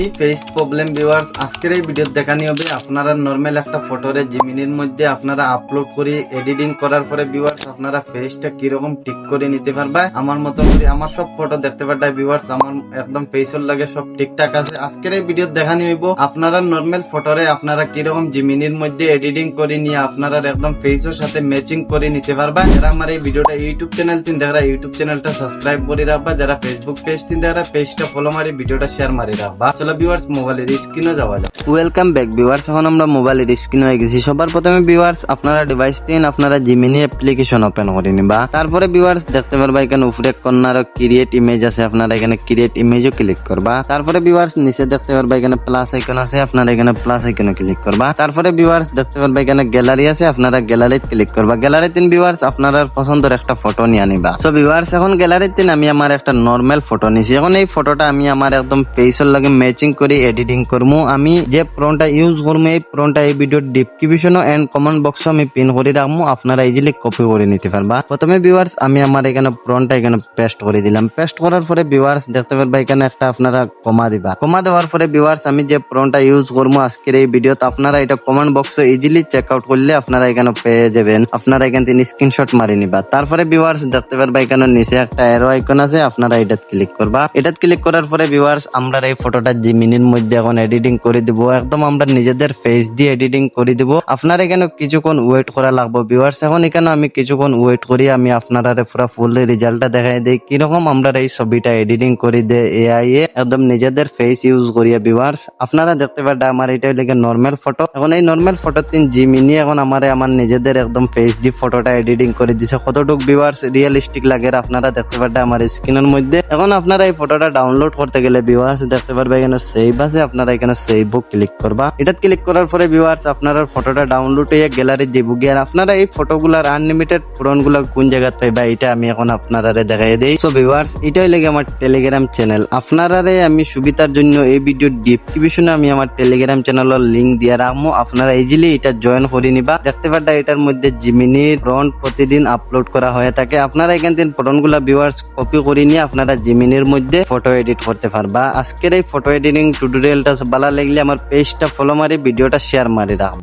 Gemini face problem viewers, আজকের এই video দেখানি হবে আপনারা নরমাল একটা ফটোরে জিমিনির মধ্যে আপনারা আপলোড করে এডিটিং করার পরে ভিউয়ার্স আপনারা ফেসটা কিরকম ঠিক করে নিতে পারবা। আমার মতো করে আমার সব ফটো দেখতে পারবা ভিউয়ার্স, আমার একদম ফেসের লাগে সব ঠিকঠাক আছে। আজকের এই ভিডিও দেখানি হইব আপনারা নরমাল ফটোরে আপনারা কিরকম জিমিনির মধ্যে এডিটিং করে নিয়ে আপনারা একদম ফেসের সাথে ম্যাচিং করে নিতে পারবা। যারা আমার এই ভিডিওটা ইউটিউব চ্যানেল তিন দেখরা ইউটিউব চ্যানেলটা সাবস্ক্রাইব করে রাখবা, যারা ফেসবুক পেজ তিন দেখরা পেজটা ফলো মারি ভিডিওটা শেয়ার মারি রাখবা। চলো ভিউয়ার্স মোবাইলের স্ক্রিনে যাওয়া যাক। ওয়েলকাম ব্যাক ভিউয়ার্স, এখন আমরা মোবাইলের স্ক্রিনে হয়ে গেছি। সবার প্রথমে ভিউয়ার্স আপনারা ডিভাইস তিন আপনারা জিমিনি অ্যাপ্লিকেশন ওপেন করে নিবা। তারপরে ভিউয়ার্স দেখতে পারবা এখানে উপরে কর্নার ক্রিয়েট ইমেজ আছে, আপনারা এখানে ক্রিয়েট ইমেজও ক্লিক করবা। তারপরে ভিউয়ার্স নিচে দেখতে পারবা এখানে প্লাস আইকন আছে, আপনারা এখানে প্লাস আইকনে ক্লিক করবা। তারপরে ভিউয়ার্স দেখতে পারবা এখানে গ্যালারি আছে, আপনারা গ্যালারিতে ক্লিক করবা। গ্যালারিতে ভিউয়ার্স আপনারা পছন্দের একটা ফটো নিয়ে নিবা। সো ভিউয়ার্স এখন গ্যালারিতে আমি আমার একটা নরমাল ফটো নিছি। এখন এই ফটোটা আমি আমার একদম ফেসের লাগে ম্যাচিং করে এডিটিং করবো। আমি যে প্রোনটা ইউজ করবো এই প্রোনটা এই ভিডিওর ডিসক্রিপশন এন্ড কমেন্ট বক্সে আমি পিন করে রাখবো, আপনারা ইজিলি কপি করে নিতে পারবা। প্রথমে ভিউয়ার্স আমি আমার এখানে প্রোনটা এখানে পেস্ট করে দিলাম। পেস্ট করার পরে ভিউয়ার্স দেখতে পারবা এখানে একটা আপনারা কমা দিবা। কমা দেওয়ার পরে ভিউয়ার্স আমি যে প্রোনটা ইউজ করবো আজকের এই ভিডিওতে আপনারা এটা কমেন্ট বক্সে ইজিলি চেক আউট করলে আপনারা এখানে পেয়ে যাবেন। আপনারা এখান থেকে স্ক্রিনশট মারি নিবা। তারপরে ভিউয়ার্স দেখতে পারবা এখানে নিচে একটা অ্যারো আইকন আছে, আপনারা এটাতে ক্লিক করবা। এটাতে ক্লিক করার পরে ভিউয়ার্স আমরা এই ফটোটা জিমিনির মধ্যে এখন এডিটিং করে দিব। একদম আমরা নিজেদের ফেস দিয়ে এডিটিং করে দিব। আপনারা এখানে কিছুক্ষণ ওয়েট করা লাগবে ভিউয়ার্স। এখন এখানে আমি কিছুক্ষণ ওয়েট করি, আমি আপনারা পুরো ফুল রেজাল্টটা দেখাই দিই কিরকম আমরা এই ছবিটা এডিটিং করে দে এআই এ একদম নিজেদের ফেস ইউজ করিয়া ভিউয়ার্স। আপনারা দেখতে পারবেন আমার এটা লেগে নরমাল ফটো। এখন এই নরমাল ফটো তিন জিমিনি এখন আমার নিজেদের একদম ফেস দিয়ে ফটোটা এডিটিং করে দিছে। কতটুকু ভিউয়ার্স রিয়েলিস্টিক লাগে আপনারা দেখতে পারবেন আমার স্ক্রিনের মধ্যে। এখন আপনারা এই ফটোটা ডাউনলোড করতে গেলে ভিউয়ার্স দেখতে পারবেন এখানে সেভ আছে, আপনারা এখানে সেভ ক্লিক করবা। এটা ক্লিক করার পরে ভিউয়ার্স আপনারা ফটোটা ডাউনলোড হয়ে গ্যালারি দিব গিয়ে আপনারা এই ফটোগুলার আনলিমিটেড পুরনগুলো কোন জায়গা পাইবা এটা আমি এখন আপনারা দেখাই দেই। সো ভিউয়ার্স এটাই লাগে আমার টেলিগ্রাম চ্যানেল। আপনারা আমি সুবিধার জন্য এই ভিডিও ডিসক্রিপশনে আমি আমার টেলিগ্রাম চ্যানেলের লিংক দিয়ে রাখবো, আপনারা ইজিলি এটা জয়েন করে নিবা। দেখতে পারবেন এটার মধ্যে জিমিনির প্রম্পট প্রতিদিন আপলোড করা হয়ে থাকে। আপনারা এখান থেকে প্রম্পটগুলো ভিউয়ার্স কপি করে নিয়ে আপনারা জিমিনির মধ্যে ফটো এডিট করতে পারবা। আজকের এই ফটো এডিটিং টিউটোরিয়ালটা ভালো লাগলে আমার পেজটা ফলো মারি ভিডিওটা শেয়ার মারি রাখবো।